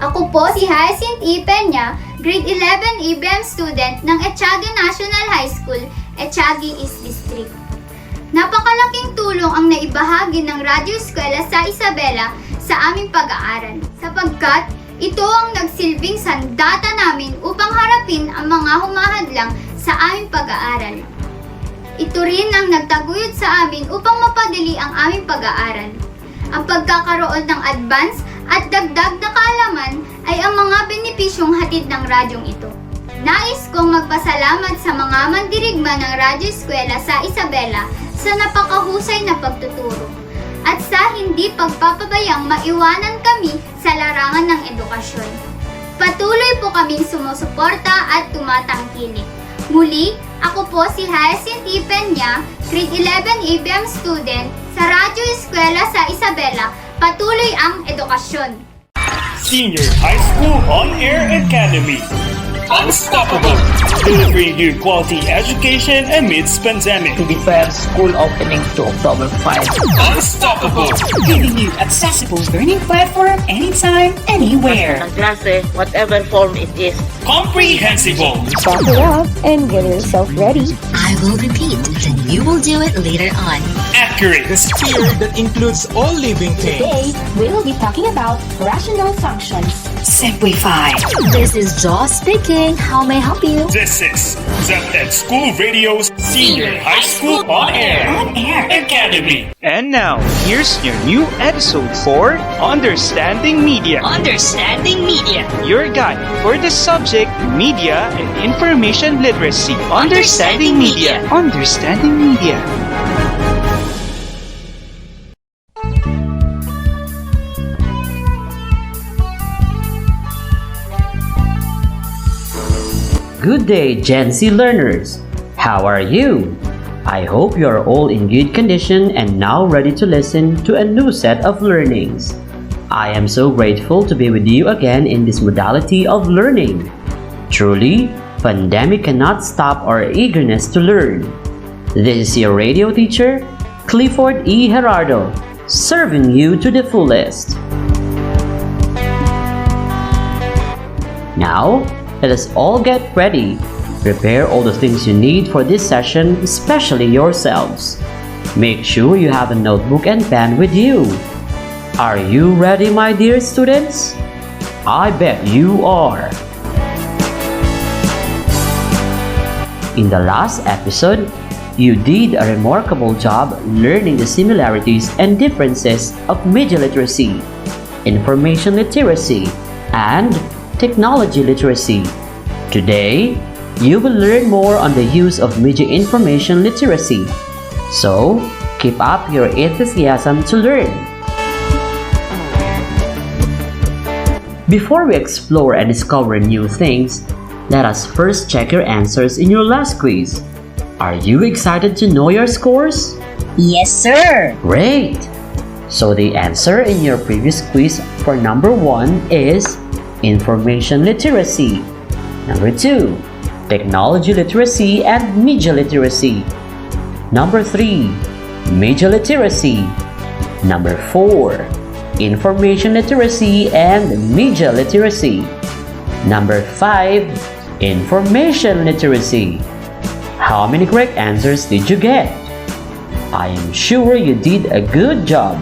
Ako po si Hyacinth E. Peña, grade 11 EBM student ng Etiagi National High School, Etiagi East District. Napakalaking tulong ang naibahagi ng Radyo Eskwela sa Isabela sa aming pag-aaral, sapagkat ito ang nagsilbing sandata namin upang harapin ang mga humahadlang sa aming pag-aaral. Ito rin ang nagtaguyod sa amin upang mapadali ang aming pag-aaral. Ang pagkakaroon ng advance at dagdag na kaalaman ay ang mga benepisyong hatid ng radyong ito. Nais kong magpasalamat sa mga mandirigma ng Radyo Eskwela sa Isabela sa napakahusay na pagtuturo at sa hindi pagpapabayang maiwanan kami sa larangan ng edukasyon. Patuloy po kaming sumusuporta at tumatangkilik. Muli, ako po si Hyacinth E. Peña, grade 11 EBM student sa Radyo Eskwela sa Isabela. Patuloy ang edukasyon. Senior High School On-Air Academy. Unstoppable! Delivering you quality education amidst pandemic. To defer school opening to October 5. Unstoppable! Giving you accessible learning platform anytime, anywhere. Ang klase, whatever form it is. Comprehensible! Buckle up and get yourself ready. I will repeat, then you will do it later on. Accurate! The sphere that includes all living things. Today, we will be talking about rational functions. Simplify. This is Jaws speaking. How may I help you? This is ZED School Radio's Senior High School On-Air On-Air Academy. And now, here's your new episode for Understanding Media. Understanding Media. Your guide for the subject Media and Information Literacy. Understanding Media. Understanding Media. Good day, Gen Z learners! How are you? I hope you are all in good condition and now ready to listen to a new set of learnings. I am so grateful to be with you again in this modality of learning. Truly, pandemic cannot stop our eagerness to learn. This is your radio teacher, Clifford E. Gerardo, serving you to the fullest. Now, let us all get ready. Prepare all the things you need for this session, especially yourselves. Make sure you have a notebook and pen with you. Are you ready, my dear students? I bet you are. In the last episode, you did a remarkable job learning the similarities and differences of media literacy, information literacy, and technology literacy. Today, you will learn more on the use of media information literacy. So, keep up your enthusiasm to learn. Before we explore and discover new things, let us first check your answers in your last quiz. Are you excited to know your scores? Yes, sir. Great! So the answer in your previous quiz for number 1 is information literacy. Number 2, technology literacy and media literacy. Number 3, media literacy. Number 4, information literacy and media literacy. Number 5, information literacy. How many correct answers did you get? I am sure you did a good job.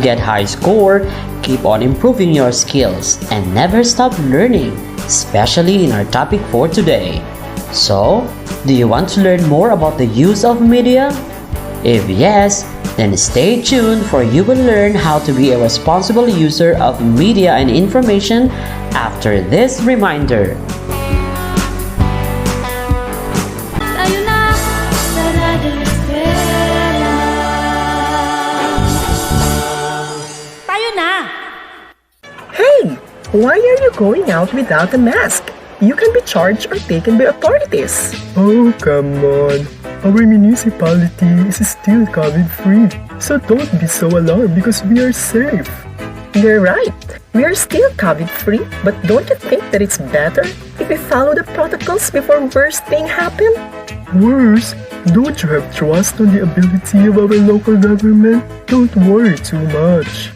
Get high score, keep on improving your skills, and never stop learning, especially in our topic for today. So, do you want to learn more about the use of media? If yes, then stay tuned for you will learn how to be a responsible user of media and information after this reminder. Hey! Why are you going out without a mask? You can be charged or taken by authorities. Oh, come on. Our municipality is still COVID-free. So don't be so alarmed because we are safe. You're right. We are still COVID-free, but don't you think that it's better if we follow the protocols before worst thing happen? Worse, don't you have trust on the ability of our local government? Don't worry too much.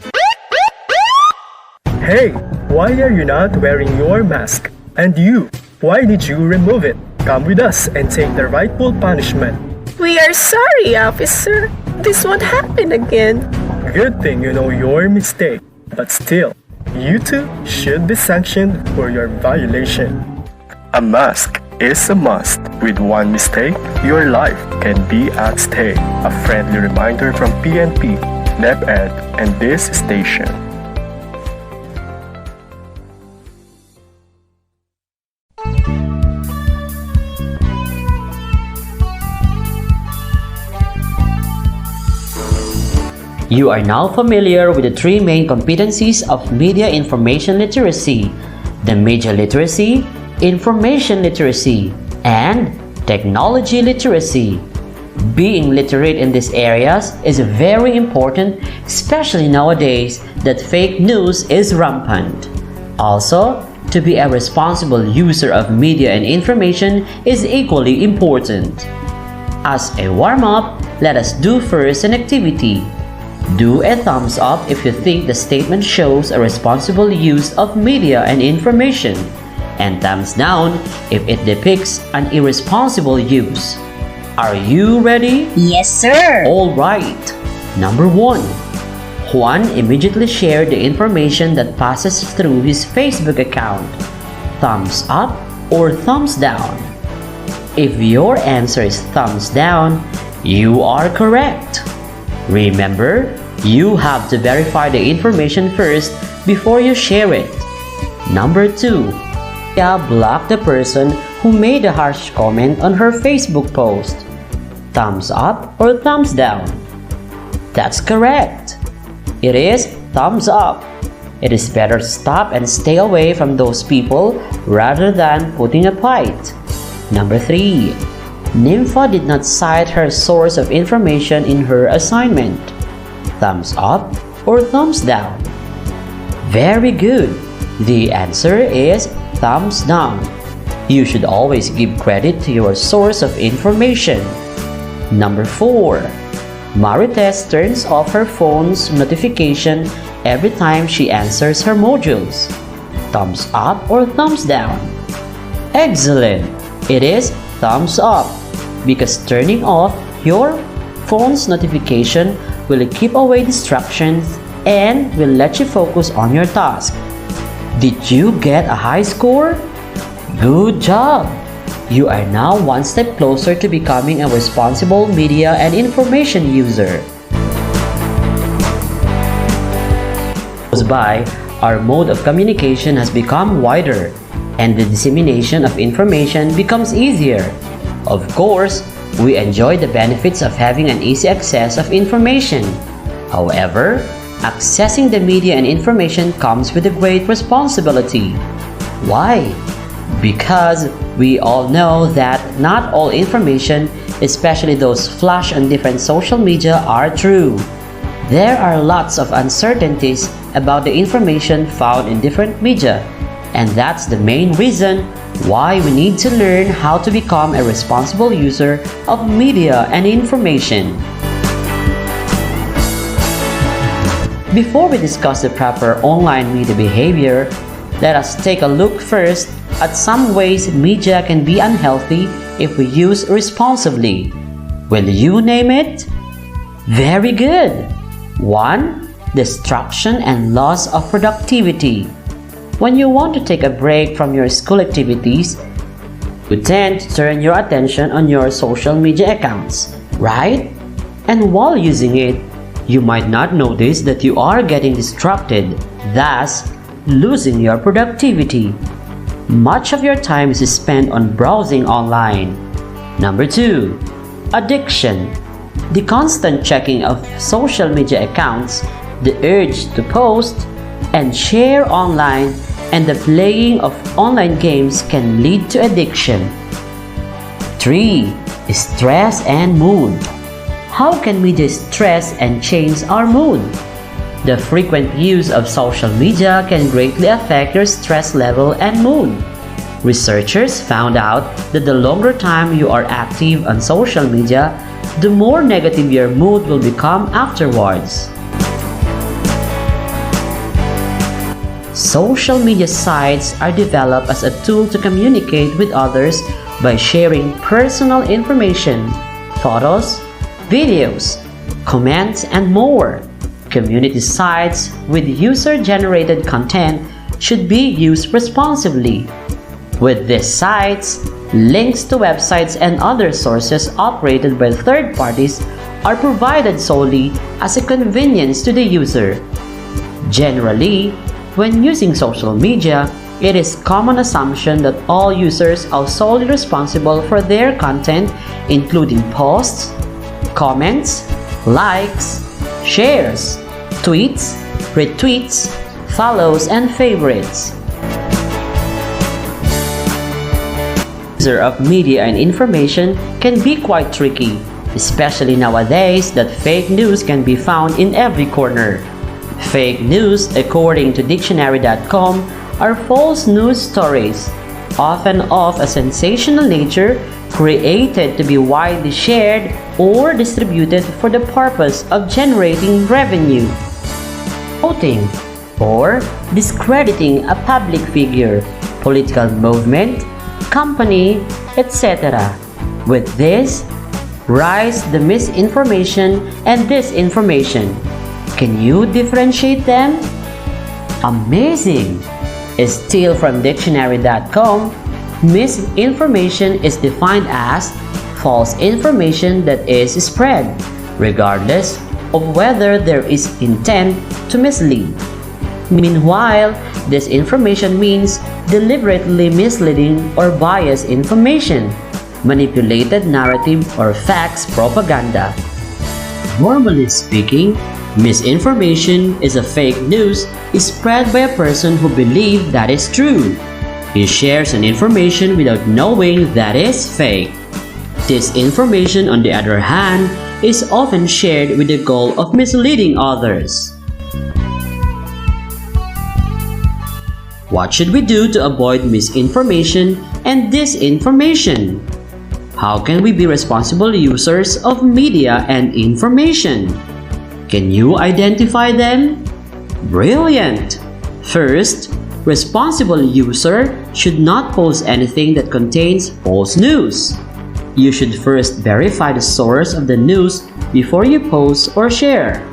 Hey, why are you not wearing your mask? And you, why did you remove it? Come with us and take the rightful punishment. We are sorry, officer. This won't happen again. Good thing you know your mistake, but still, you two should be sanctioned for your violation. A mask is a must. With one mistake, your life can be at stake. A friendly reminder from PNP, DepEd, and this station. You are now familiar with the three main competencies of media information literacy: the media literacy, information literacy, and technology literacy. Being literate in these areas is very important, especially nowadays that fake news is rampant. Also, to be a responsible user of media and information is equally important. As a warm-up, let us do first an activity. Do a thumbs up if you think the statement shows a responsible use of media and information, and thumbs down if it depicts an irresponsible use. Are you ready? Yes, sir. Alright. Number 1. Juan immediately shared the information that passes through his Facebook account. Thumbs up or thumbs down? If your answer is thumbs down, you are correct. Remember, you have to verify the information first before you share it. Number 2. Block the person who made a harsh comment on her Facebook post. Thumbs up or thumbs down? That's correct. It is thumbs up. It is better to stop and stay away from those people rather than putting a fight. Number 3. Nympha did not cite her source of information in her assignment. Thumbs up or thumbs down? Very good. The answer is thumbs down. You should always give credit to your source of information. Number 4. Marites turns off her phone's notification every time she answers her modules. Thumbs up or thumbs down? Excellent. It is thumbs up, because turning off your phone's notification will keep away distractions and will let you focus on your task. Did you get a high score? Good job! You are now one step closer to becoming a responsible media and information user. By, our mode of communication has become wider, and the dissemination of information becomes easier. Of course, we enjoy the benefits of having an easy access of information. However, accessing the media and information comes with a great responsibility. Why? Because we all know that not all information, especially those flashed on different social media, are true. There are lots of uncertainties about the information found in different media, and that's the main reason why we need to learn how to become a responsible user of media and information. Before we discuss the proper online media behavior, let us take a look first at some ways media can be unhealthy if we use responsibly. Will you name it? Very good! 1. Distraction and loss of productivity. When you want to take a break from your school activities, you tend to turn your attention on your social media accounts, right? And while using it, you might not notice that you are getting distracted, thus losing your productivity. Much of your time is spent on browsing online. Number 2. Addiction. The constant checking of social media accounts, the urge to post and share online, and the playing of online games can lead to addiction. 3. Stress and mood. How can media stress and change our mood? The frequent use of social media can greatly affect your stress level and mood. Researchers found out that the longer time you are active on social media, the more negative your mood will become afterwards. Social media sites are developed as a tool to communicate with others by sharing personal information, photos, videos, comments, and more. Community sites with user-generated content should be used responsibly. With these sites, links to websites and other sources operated by third parties are provided solely as a convenience to the user. Generally, when using social media, it is common assumption that all users are solely responsible for their content, including posts, comments, likes, shares, tweets, retweets, follows, and favorites. User of media and information can be quite tricky, especially nowadays that fake news can be found in every corner. Fake news, according to dictionary.com, are false news stories, often of a sensational nature, created to be widely shared or distributed for the purpose of generating revenue, promoting, or discrediting a public figure, political movement, company, etc. With this, rise the misinformation and disinformation. Can you differentiate them? Amazing! Still from dictionary.com, misinformation is defined as false information that is spread, regardless of whether there is intent to mislead. Meanwhile, disinformation means deliberately misleading or biased information, manipulated narrative, or facts propaganda. Normally speaking, misinformation is a fake news spread by a person who believes that is true. He shares an information without knowing that is fake. Disinformation, on the other hand, is often shared with the goal of misleading others. What should we do to avoid misinformation and disinformation? How can we be responsible users of media and information? Can you identify them? Brilliant! First, responsible user should not post anything that contains false news. You should first verify the source of the news before you post or share.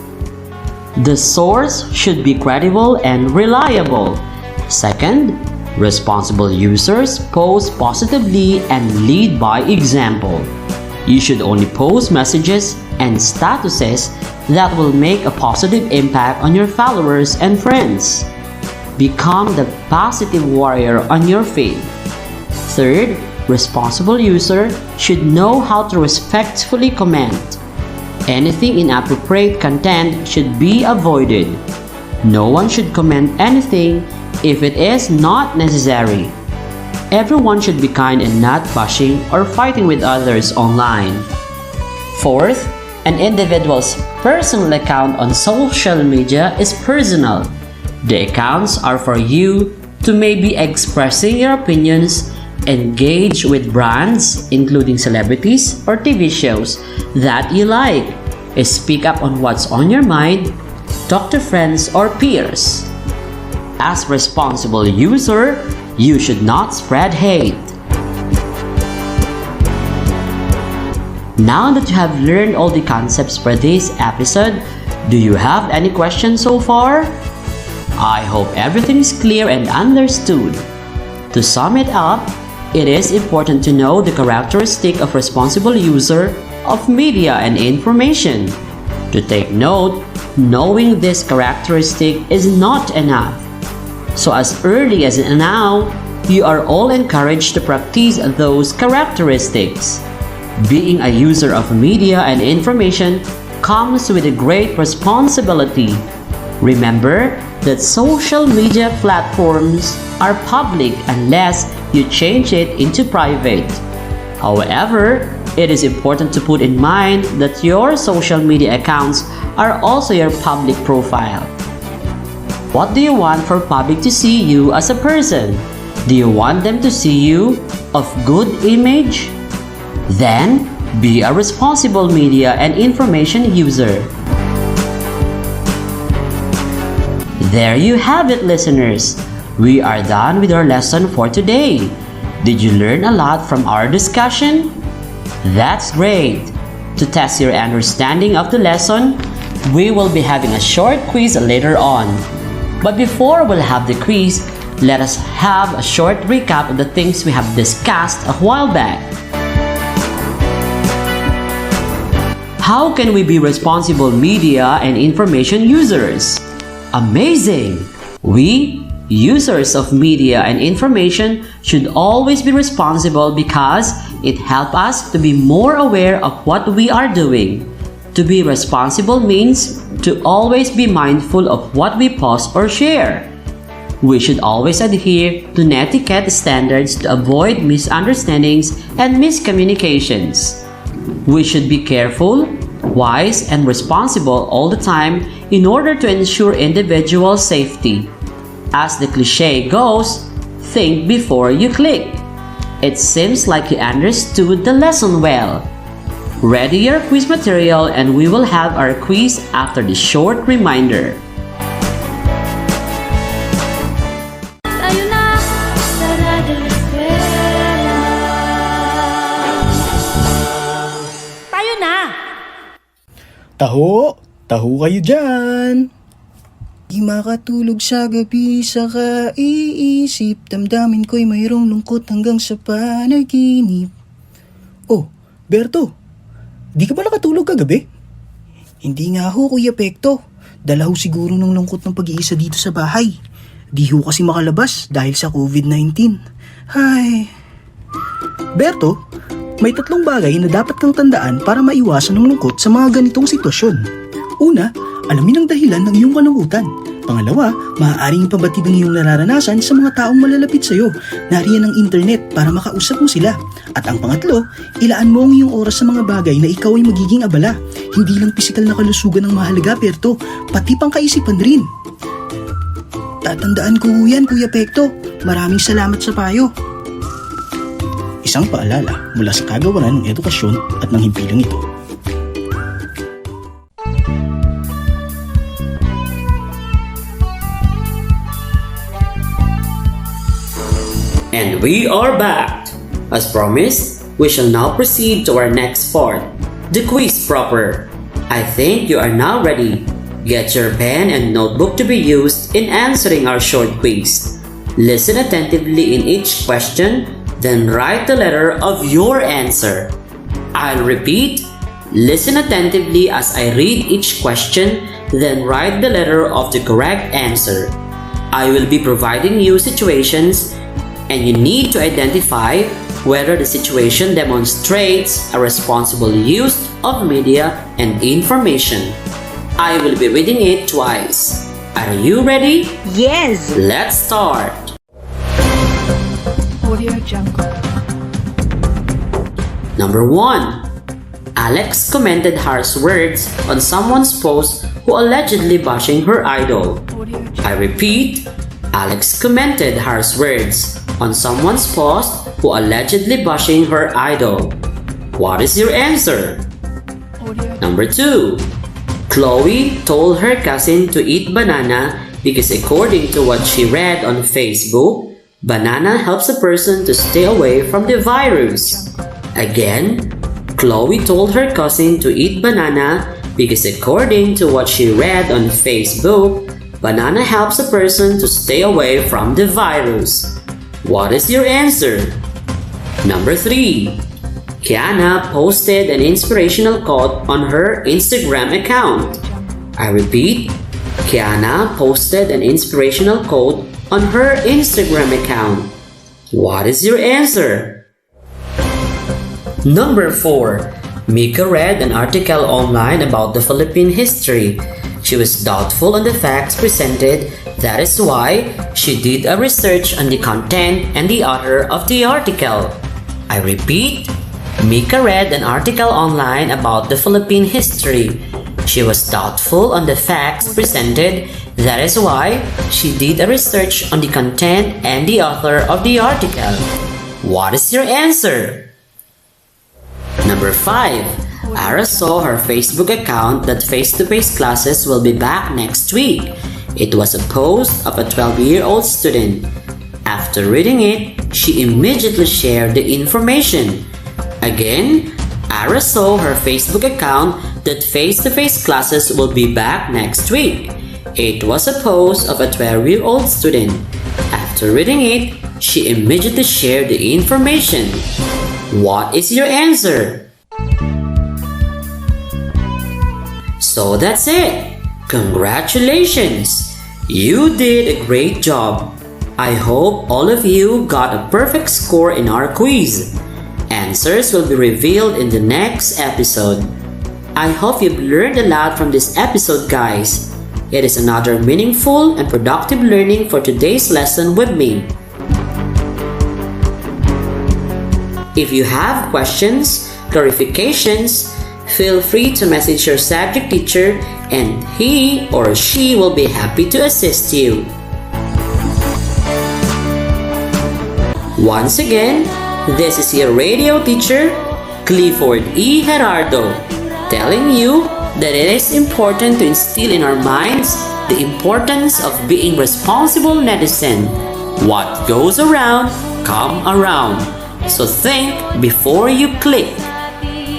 The source should be credible and reliable. Second, responsible users post positively and lead by example. You should only post messages and statuses that will make a positive impact on your followers and friends. Become the positive warrior on your feed. Third, responsible user should know how to respectfully comment. Anything inappropriate content should be avoided. No one should comment anything if it is not necessary. Everyone should be kind and not bashing or fighting with others online. Fourth, an individual's personal account on social media is personal. The accounts are for you to maybe expressing your opinions, engage with brands, including celebrities or TV shows that you like, speak up on what's on your mind, talk to friends or peers. As responsible user, you should not spread hate. Now that you have learned all the concepts for this episode, do you have any questions so far? I hope everything is clear and understood. To sum it up, it is important to know the characteristic of responsible user of media and information. To take note, knowing this characteristic is not enough. So as early as now, you are all encouraged to practice those characteristics. Being a user of media and information comes with a great responsibility. Remember that social media platforms are public unless you change it into private. However, it is important to put in mind that your social media accounts are also your public profile. What do you want for public to see you as a person? Do you want them to see you of good image? Then, be a responsible media and information user. There you have it, listeners. We are done with our lesson for today. Did you learn a lot from our discussion? That's great. To test your understanding of the lesson, we will be having a short quiz later on. But before we'll have the quiz, let us have a short recap of the things we have discussed a while back. How can we be responsible media and information users? Amazing! We, users of media and information, should always be responsible because it helps us to be more aware of what we are doing. To be responsible means to always be mindful of what we post or share. We should always adhere to netiquette standards to avoid misunderstandings and miscommunications. We should be careful, wise, and responsible all the time in order to ensure individual safety. As the cliche goes, think before you click. It seems like you understood the lesson well. Ready your quiz material and we will have our quiz after this short reminder. Tayo na sa Radyo Eskwela. Tayo na! Taho kayo dyan! Di makatulog sa gabi sa kaiisip, damdamin ko'y mayroong lungkot hanggang sa panaginip. Oh, Berto! Di ka ba nakatulog kagabi? Hindi nga ho, Kuya Pekto. Dala ho siguro ng lungkot ng pag-iisa dito sa bahay. Di ho kasi makalabas dahil sa COVID-19. Ay. Berto, may 3 bagay na dapat kang tandaan para maiwasan ng lungkot sa mga ganitong sitwasyon. Una, alamin ang dahilan ng iyong kalungkutan. Pangalawa, maaaring pabatid ang iyong nararanasan sa mga taong malalapit sa iyo. Nariyan ang internet para makausap mo sila. At ang pangatlo, ilaan mo ang iyong oras sa mga bagay na ikaw ay magiging abala. Hindi lang pisikal na kalusugan ang mahalaga, Perto, pati pang kaisipan rin. Tatandaan ko yan, Kuya Pekto. Maraming salamat sa payo. Isang paalala mula sa kagawaran ng edukasyon at ng himpilang ito. And we are back! As promised, we shall now proceed to our next part, the quiz proper. I think you are now ready. Get your pen and notebook to be used in answering our short quiz. Listen attentively in each question, then write the letter of your answer. I'll repeat. Listen attentively as I read each question, then write the letter of the correct answer. I will be providing you situations and you need to identify whether the situation demonstrates a responsible use of media and information. I will be reading it twice. Are you ready? Yes! Let's start! Number 1. Alex commented harsh words on someone's post who allegedly bashing her idol. I repeat, Alex commented harsh words on someone's post who allegedly bashing her idol. What is your answer? Number 2. Chloe told her cousin to eat banana because according to what she read on Facebook, banana helps a person to stay away from the virus. Again, Chloe told her cousin to eat banana because according to what she read on Facebook, banana helps a person to stay away from the virus. What is your answer? Number 3. Kiana posted an inspirational quote on her Instagram account. I repeat, Kiana posted an inspirational quote on her Instagram account. What is your answer? Number 4. Mika read an article online about the Philippine history. She was doubtful on the facts presented. That is why she did a research on the content and the author of the article. I repeat, Mika read an article online about the Philippine history. She was doubtful on the facts presented. That is why she did a research on the content and the author of the article. What is your answer? Number 5. Ara saw her Facebook account that face-to-face classes will be back next week. It was a post of a 12-year-old student. After reading it, she immediately shared the information. Again, Ara saw her Facebook account that face-to-face classes will be back next week. It was a post of a 12-year-old student. After reading it, she immediately shared the information. What is your answer? So that's it. Congratulations! You did a great job. I hope all of you got a perfect score in our quiz. Answers will be revealed in the next episode. I hope you've learned a lot from this episode, guys. It is another meaningful and productive learning for today's lesson with me. If you have questions, clarifications, feel free to message your subject teacher and he or she will be happy to assist you. Once again, this is your radio teacher, Clifford E. Gerardo, telling you that it is important to instill in our minds the importance of being responsible netizen. What goes around, come around. So think before you click.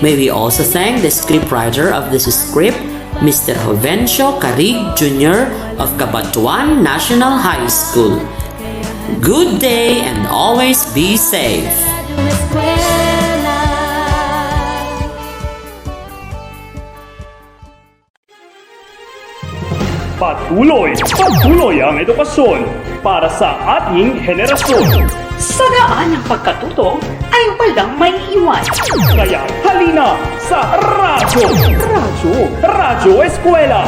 May we also thank the scriptwriter of this script, Mr. Jovencio Carig Jr. of Cabatuan National High School. Good day and always be safe. Patuloy ang edukasyon para sa ating henerasyon. Sa daan ng pagkatuto ay walang may iwan. Kaya halina sa Radyo Eskwela.